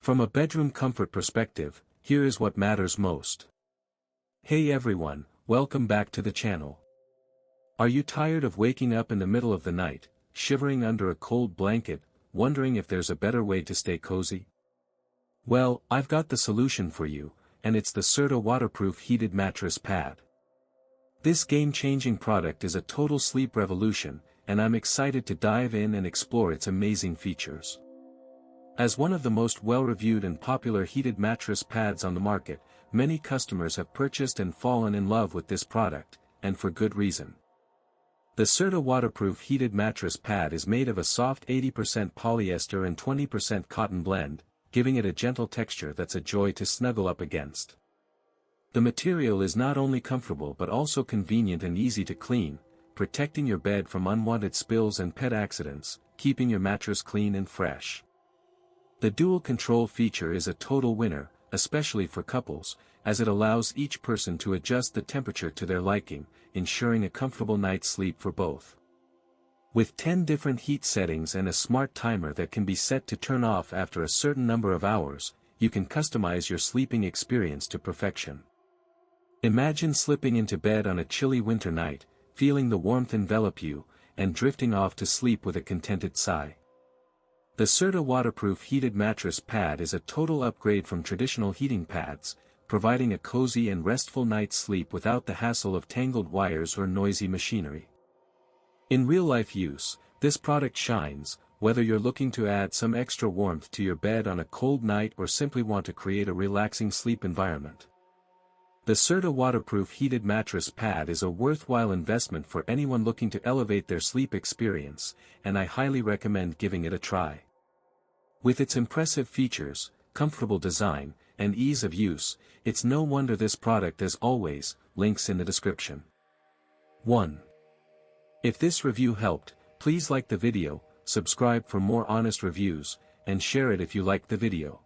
From a bedroom comfort perspective, here is what matters most. Hey everyone, welcome back to the channel. Are you tired of waking up in the middle of the night, shivering under a cold blanket, wondering if there's a better way to stay cozy? Well, I've got the solution for you, and it's the Serta waterproof heated mattress pad. This game-changing product is a total sleep revolution, and I'm excited to dive in and explore its amazing features. As one of the most well-reviewed and popular heated mattress pads on the market, many customers have purchased and fallen in love with this product, and for good reason. The Serta waterproof heated mattress pad is made of a soft 80% polyester and 20% cotton blend, giving it a gentle texture that's a joy to snuggle up against. The material is not only comfortable but also convenient and easy to clean, protecting your bed from unwanted spills and pet accidents, keeping your mattress clean and fresh. The dual control feature is a total winner, especially for couples, as it allows each person to adjust the temperature to their liking, ensuring a comfortable night's sleep for both. With 10 different heat settings and a smart timer that can be set to turn off after a certain number of hours, you can customize your sleeping experience to perfection. Imagine slipping into bed on a chilly winter night, feeling the warmth envelop you, and drifting off to sleep with a contented sigh. The Serta waterproof heated mattress pad is a total upgrade from traditional heating pads, providing a cozy and restful night's sleep without the hassle of tangled wires or noisy machinery. In real-life use, this product shines, whether you're looking to add some extra warmth to your bed on a cold night or simply want to create a relaxing sleep environment. The Serta waterproof heated mattress pad is a worthwhile investment for anyone looking to elevate their sleep experience, and I highly recommend giving it a try. With its impressive features, comfortable design, and ease of use, it's no wonder this product as always, links in the description. 1. If this review helped, please like the video, subscribe for more honest reviews, and share it if you liked the video.